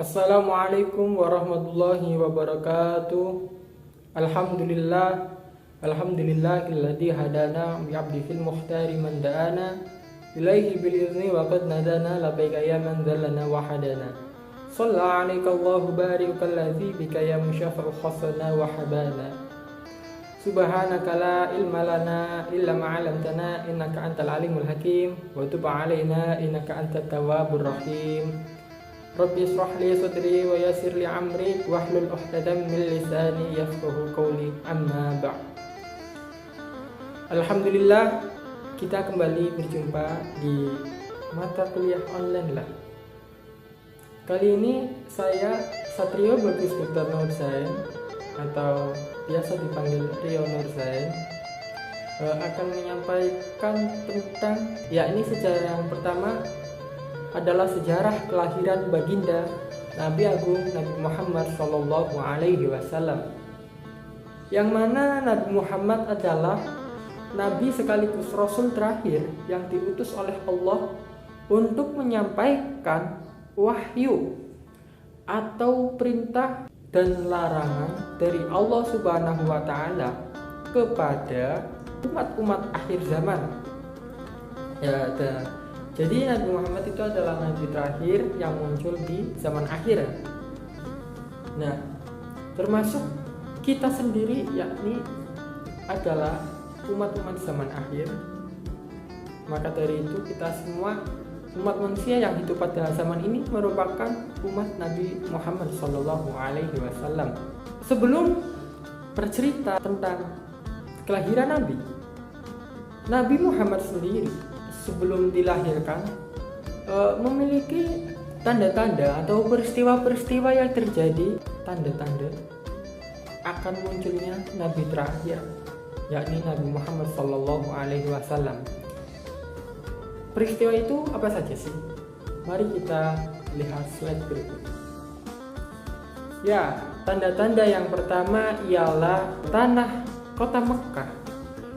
Assalamualaikum warahmatullahi wabarakatuh. Alhamdulillah, alhamdulillahilladzi hadana bi 'abdihil muhtari man da'ana ilaihi bil izni wa qad nadana labbaika ya man dzallana wa hadana. Shalla 'alaika Allahu barikal ladzi bika ya musyafa'u khassana wa habana. Subhanaka la ilma lana illa ma 'allamtana innaka antal alimul hakim wa tub 'alaina innaka antat tawwabur rahim. Rabbi ishrah li sadri wa yassir li amri wahlul 'uqdatam min lisani yafqahu qawli, amma ba'd. Alhamdulillah, kita kembali berjumpa di mata kuliah online lah. Kali ini saya Satrio Bagus Dr. Nur Zain atau biasa dipanggil Rio Nur Zain akan menyampaikan tentang ini sejarah yang pertama adalah sejarah kelahiran baginda Nabi Agung Nabi Muhammad Sallallahu Alaihi Wasallam, yang mana Nabi Muhammad adalah Nabi sekaligus Rasul terakhir yang diutus oleh Allah untuk menyampaikan wahyu atau perintah dan larangan dari Allah Subhanahu Wa Taala kepada umat-umat akhir zaman. Jadi Nabi Muhammad itu adalah Nabi terakhir yang muncul di zaman akhir. Nah, termasuk kita sendiri yakni adalah umat-umat zaman akhir. Maka dari itu kita semua umat manusia yang hidup pada zaman ini merupakan umat Nabi Muhammad Sallallahu Alaihi Wasallam. Sebelum bercerita tentang kelahiran Nabi Muhammad sendiri sebelum dilahirkan memiliki tanda-tanda atau peristiwa-peristiwa yang terjadi, tanda-tanda akan munculnya Nabi terakhir, yakni Nabi Muhammad Sallallahu Alaihi Wasallam. Peristiwa itu apa saja sih? Mari kita lihat slide berikut. Ya, tanda-tanda yang pertama ialah tanah kota Mekah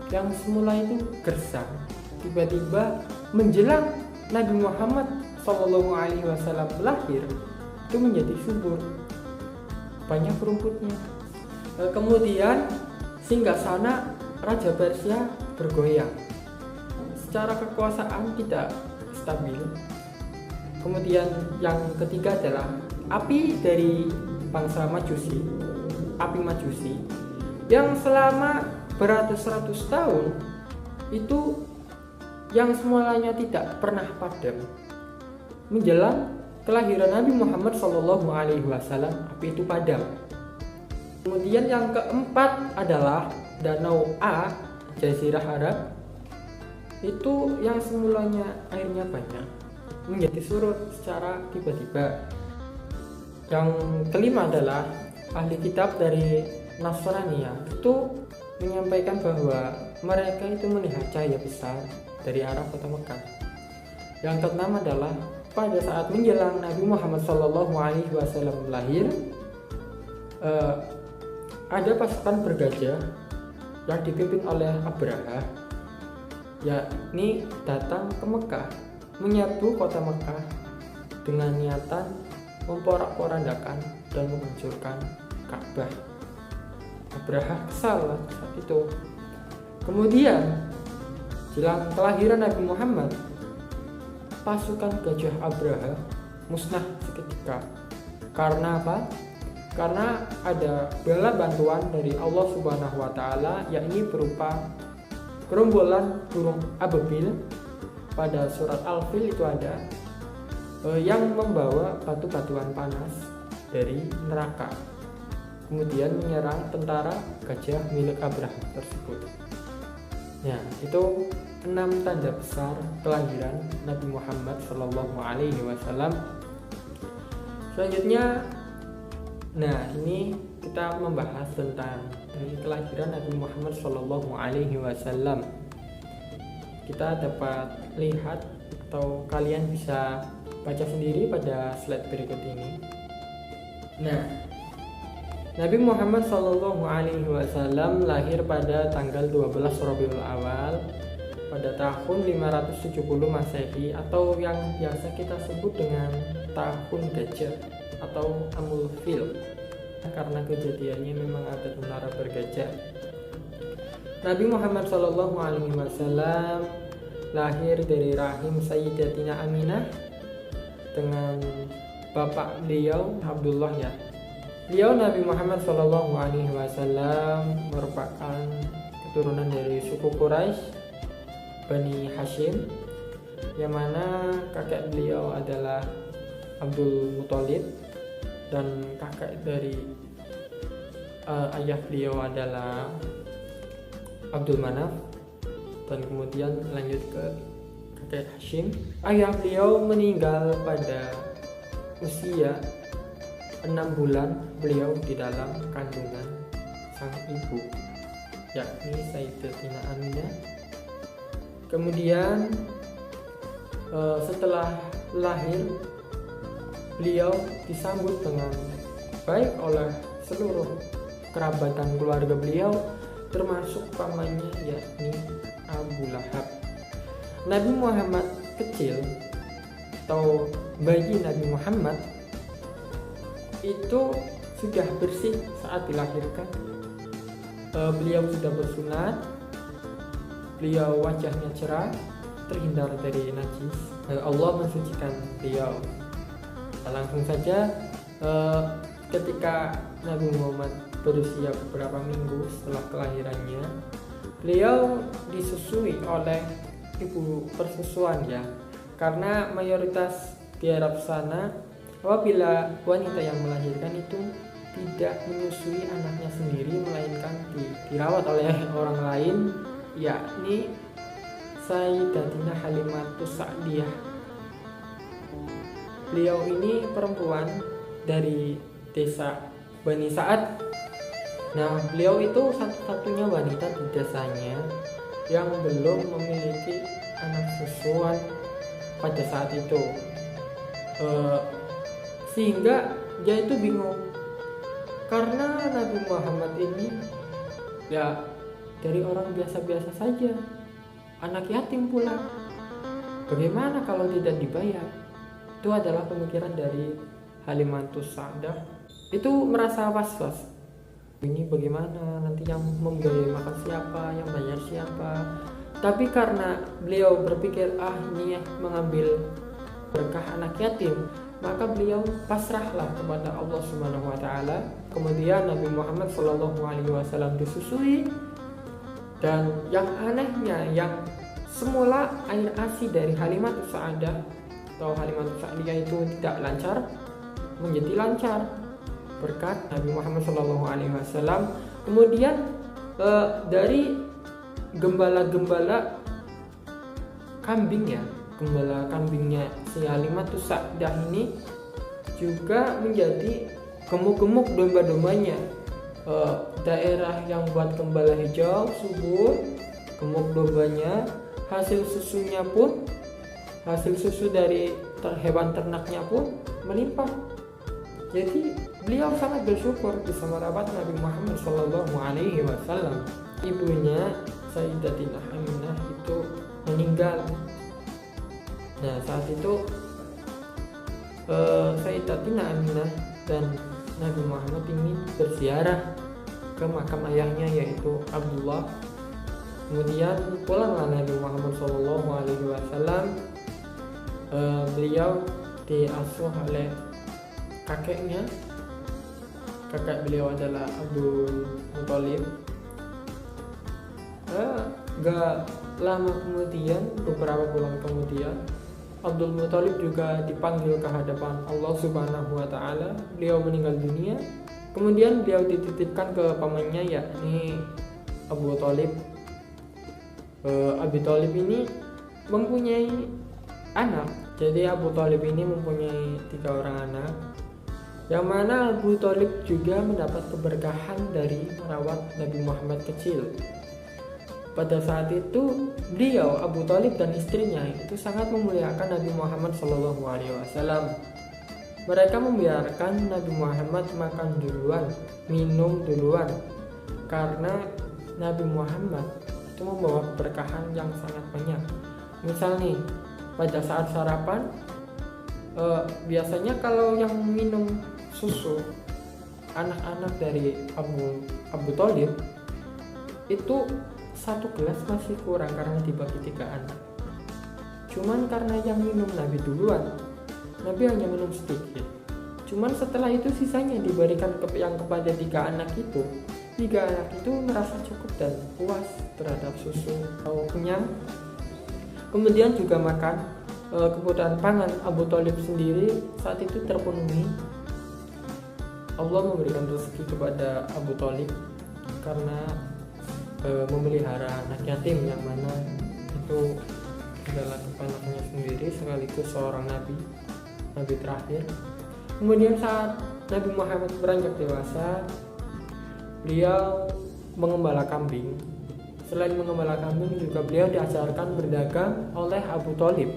yang semula itu gersang, tiba-tiba menjelang Nabi Muhammad Sallallahu Alaihi Wasallam lahir itu menjadi subur, banyak rumputnya. Kemudian singgasana Raja Persia bergoyang, secara kekuasaan tidak stabil. Kemudian yang ketiga adalah api dari bangsa Majusi, api Majusi yang selama beratus-ratus tahun itu yang semulanya tidak pernah padam. Menjelang kelahiran Nabi Muhammad Sallallahu Alaihi Wasallam, api itu padam. Kemudian yang keempat adalah Danau A, Jazirah Arab, itu yang semulanya airnya banyak menjadi surut secara tiba-tiba. Yang kelima adalah ahli kitab dari Nasrani itu menyampaikan bahwa mereka itu melihat cahaya besar dari arah kota Mekah. Yang keenam adalah pada saat menjelang Nabi Muhammad Sallallahu Alaihi Wasallam lahir, ada pasukan bergajah yang dipimpin oleh Abraha, yakni datang ke Mekah, menyerbu kota Mekah dengan niatan memporak-porandakan dan menghancurkan Ka'bah. Abraha kesal saat itu. Kemudian jelang kelahiran Nabi Muhammad, pasukan gajah Abraha musnah seketika. Karena apa? Karena ada bala bantuan dari Allah Subhanahu Wa Taala, yakni berupa gerombolan burung ababil. Pada surat Al-Fil itu ada yang membawa batu-batuan panas dari neraka, kemudian menyerang tentara gajah milik Abraha tersebut. Ya, itu 6 tanda besar kelahiran Nabi Muhammad Sallallahu Alaihi Wasallam. Selanjutnya, ini kita membahas tentang dari kelahiran Nabi Muhammad Sallallahu Alaihi Wasallam. Kita dapat lihat atau kalian bisa baca sendiri pada slide berikut ini. Nabi Muhammad Sallallahu Alaihi Wasallam lahir pada tanggal 12 Rabiul Awal pada tahun 570 Masehi atau yang biasa kita sebut dengan tahun Gajah atau amul fil, karena kejadiannya memang ada menara bergajah. Nabi Muhammad SAW lahir dari rahim Sayyidatina Aminah dengan bapak beliau Abdullah ya. Beliau Nabi Muhammad SAW merupakan keturunan dari suku Quraisy Bani Hashim, yang mana kakek beliau adalah Abdul Muthalib dan kakek dari ayah beliau adalah Abdul Manaf, dan kemudian lanjut ke kakek Hashim. Ayah beliau meninggal pada usia 6 bulan beliau di dalam kandungan sang ibu, yakni Sayyidatina Aminah. Kemudian setelah lahir, beliau disambut dengan baik oleh seluruh kerabatan keluarga beliau, termasuk pamannya yakni Abu Lahab. Nabi Muhammad kecil atau bayi Nabi Muhammad itu sudah bersih saat dilahirkan. Beliau sudah bersunat, beliau wajahnya cerah, terhindar dari najis. Allah mensucikan beliau. Langsung saja ketika Nabi Muhammad berusia beberapa minggu setelah kelahirannya, beliau disusui oleh ibu persusuan ya, karena mayoritas di Arab sana apabila wanita yang melahirkan itu tidak menyusui anaknya sendiri, melainkan dirawat oleh orang lain, yakni Sayyidatina Halimatus Sa'diyah. Beliau ini perempuan dari desa Bani Sa'ad. Nah, beliau itu satu-satunya wanita di desanya yang belum memiliki anak susuan pada saat itu, sehingga dia itu bingung karena Nabi Muhammad ini ya dari orang biasa-biasa saja, anak yatim pula, bagaimana kalau tidak dibayar? Itu adalah pemikiran dari Halimatus Sa'dah. Itu merasa was-was, ini bagaimana nanti yang membiayai makan siapa, yang bayar siapa. Tapi karena beliau berpikir ini mengambil berkah anak yatim, maka beliau pasrahlah kepada Allah Subhanahu wa taala. Kemudian Nabi Muhammad SAW disusui, dan yang anehnya, yang semula air ASI dari Halimatus Sa'dah atau Halimatus Sa'diyah itu tidak lancar menjadi lancar berkat Nabi Muhammad SAW. Kemudian dari gembala-gembala kambingnya, gembala kambingnya si Halimatus Sa'dah ini juga menjadi gemuk-gemuk domba-dombanya. Daerah yang buat gembala hijau subur, gemuk dombanya, hasil susunya pun, hasil susu dari hewan ternaknya pun melimpah. Jadi beliau sangat bersyukur bisa merawat Nabi Muhammad SAW. Ibunya Sayyidatina Aminah itu meninggal. Nah, saat itu Sayyidatina Aminah dan Nabi Muhammad ini berziarah ke makam ayahnya yaitu Abdullah. Kemudian pulanglah Nabi Muhammad SAW. Beliau diasuh oleh kakeknya. Kakek beliau adalah Abdul Muthalib. Gak lama kemudian, beberapa bulan kemudian, Abdul Muthalib juga dipanggil ke hadapan Allah Subhanahu wa taala. Beliau meninggal dunia. Kemudian beliau dititipkan ke pamannya yakni Abu Thalib. Abu Thalib ini mempunyai anak. Jadi Abu Thalib ini mempunyai 3 orang anak, yang mana Abu Thalib juga mendapat keberkahan dari merawat Nabi Muhammad kecil. Pada saat itu beliau Abu Thalib dan istrinya itu sangat memuliakan Nabi Muhammad SAW. Mereka membiarkan Nabi Muhammad makan duluan, minum duluan, karena Nabi Muhammad itu membawa keberkahan yang sangat banyak. Misal nih, pada saat sarapan Biasanya kalau yang minum susu anak-anak dari Abu Thalib itu satu gelas masih kurang karena dibagi 3 anak. Cuman karena yang minum Nabi duluan, Nabi hanya minum sedikit. Cuman setelah itu sisanya diberikan kepada 3 anak itu. 3 anak itu merasa cukup dan puas terhadap susu atau kenyang. Kemudian juga makan. Kebutuhan pangan Abu Thalib sendiri saat itu terpenuhi. Allah memberikan rezeki kepada Abu Thalib karena memelihara anak yatim yang mana itu adalah anaknya sendiri sekaligus seorang nabi terakhir. Kemudian saat Nabi Muhammad beranjak dewasa, beliau mengembala kambing. Selain mengembala kambing juga beliau diajarkan berdagang oleh Abu Thalib.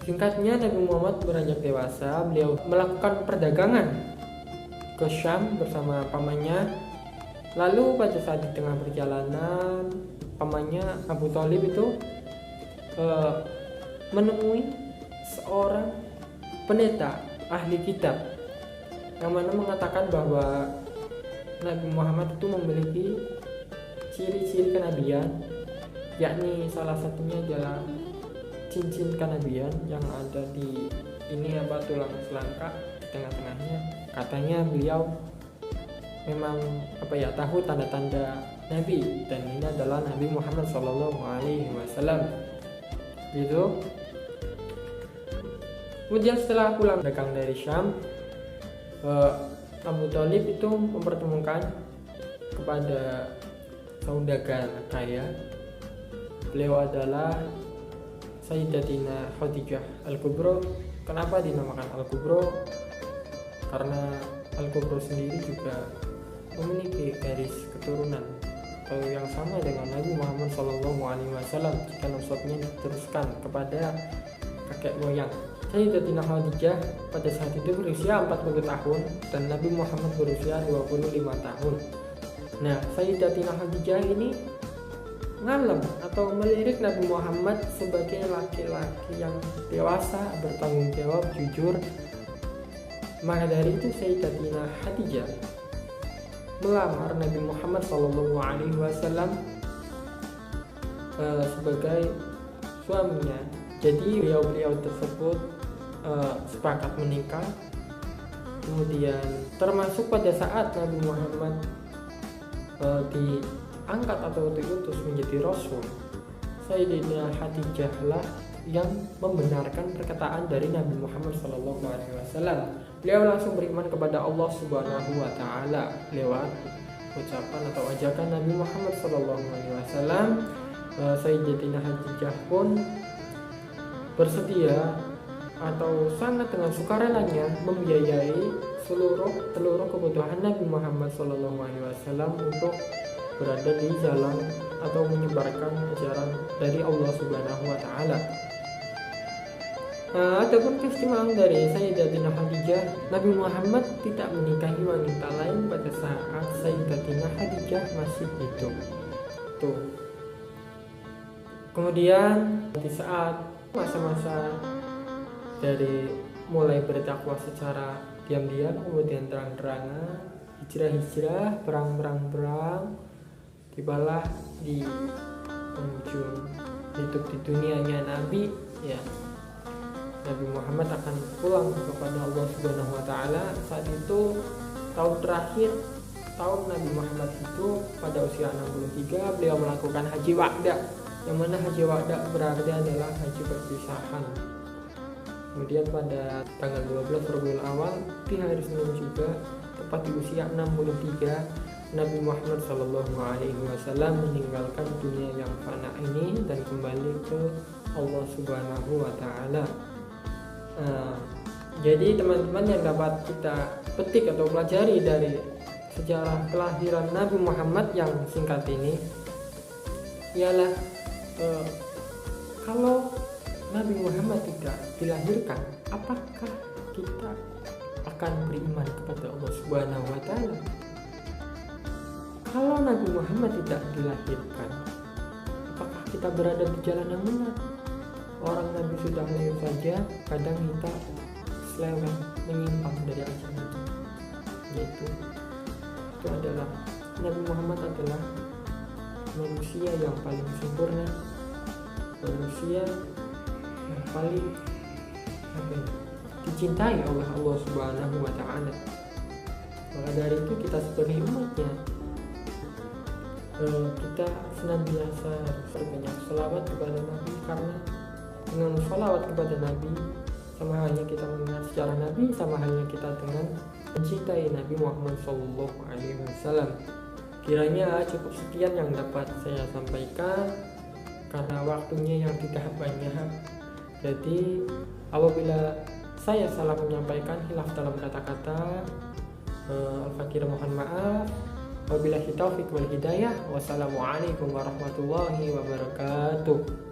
Singkatnya, Nabi Muhammad beranjak dewasa, beliau melakukan perdagangan ke Syam bersama pamannya. Lalu pada saat di tengah perjalanan, pamannya Abu Thalib itu menemui seorang pendeta ahli kitab yang mana mengatakan bahwa Nabi Muhammad itu memiliki ciri-ciri kenabian, yakni salah satunya adalah cincin kenabian yang ada di tulang selangkah di tengah-tengahnya. Katanya beliau memang tahu tanda-tanda Nabi, dan ini adalah Nabi Muhammad SAW. Gitu. Kemudian setelah pulang dagang dari Syam, Abu Thalib itu mempertemukan kepada saudagar kaya. Beliau adalah Sayyidatina Khadijah Al-Kubra. Kenapa dinamakan Al-Kubra? Karena Al-Kubra sendiri juga memiliki garis keturunan atau yang sama dengan Nabi Muhammad SAW jika nasabnya diteruskan kepada kakek moyang. Sayyidatina Khadijah pada saat itu berusia 40 tahun dan Nabi Muhammad berusia 25 tahun. Nah, Sayyidatina Khadijah ini ngalem atau melirik Nabi Muhammad sebagai laki-laki yang dewasa, bertanggung jawab, jujur. Maka dari itu Sayyidatina Khadijah melamar Nabi Muhammad SAW sebagai suaminya. Jadi beliau tersebut sepakat menikah. Kemudian termasuk pada saat Nabi Muhammad diangkat atau diutus menjadi Rasul, Sayyidatina Khadijah lah yang membenarkan perkataan dari Nabi Muhammad SAW. Beliau langsung beriman kepada Allah Subhanahu wa Ta'ala lewat ucapan atau ajakan Nabi Muhammad SAW. Sayyidatina Khadijah pun bersedia atau sangat dengan sukarelanya membiayai seluruh kebutuhan Nabi Muhammad SAW untuk berada di jalan atau menyebarkan ajaran dari Allah Subhanahu wa Ta'ala. Ataupun keistimewaan dari Sayyidatina Khadijah, Nabi Muhammad tidak menikahi wanita lain pada saat Sayyidatina Khadijah masih hidup. Tuh. Kemudian di saat masa-masa dari mulai berdakwah secara diam-diam, kemudian terang-terangan, hijrah, perang, tibalah di penghujung hidup di dunianya Nabi, ya. Nabi Muhammad akan pulang kepada Allah Subhanahu wa Ta'ala. Saat itu tahun terakhir tahun Nabi Muhammad itu pada usia 63, beliau melakukan haji wada, yang mana haji wada berarti adalah haji perpisahan. Kemudian pada tanggal 12 Rabiul Awal di hari Senin juga, tepat di usia 63, Nabi Muhammad SAW meninggalkan dunia yang fana ini dan kembali ke Allah Subhanahu wa Ta'ala. Jadi teman-teman yang dapat kita petik atau pelajari dari sejarah kelahiran Nabi Muhammad yang singkat ini ialah kalau Nabi Muhammad tidak dilahirkan, apakah kita akan beriman kepada Allah Subhanahu wa Ta'ala? Kalau Nabi Muhammad tidak dilahirkan, apakah kita berada di jalan yang benar? orang Nabi sudah lahir saja kadang kita seleweng menyimpang dari ajaran itu, yaitu itu adalah Nabi Muhammad adalah manusia yang paling sempurna, manusia yang paling dicintai oleh Allah Subhanahu wa Ta'ala. Maka dari itu kita sebagai umatnya, kita senantiasa berbanyak selawat kepada Nabi, karena dengan selawat kepada Nabi sama halnya kita mengenal secara Nabi, sama halnya kita dengan mencintai Nabi Muhammad SAW. Kiranya cukup sekian yang dapat saya sampaikan karena waktunya yang tidak banyak. Jadi apabila saya salah menyampaikan, hilaf dalam kata-kata, al-fakir mohon maaf. Wabillahi taufiq wal hidayah. Wassalamualaikum warahmatullahi wabarakatuh.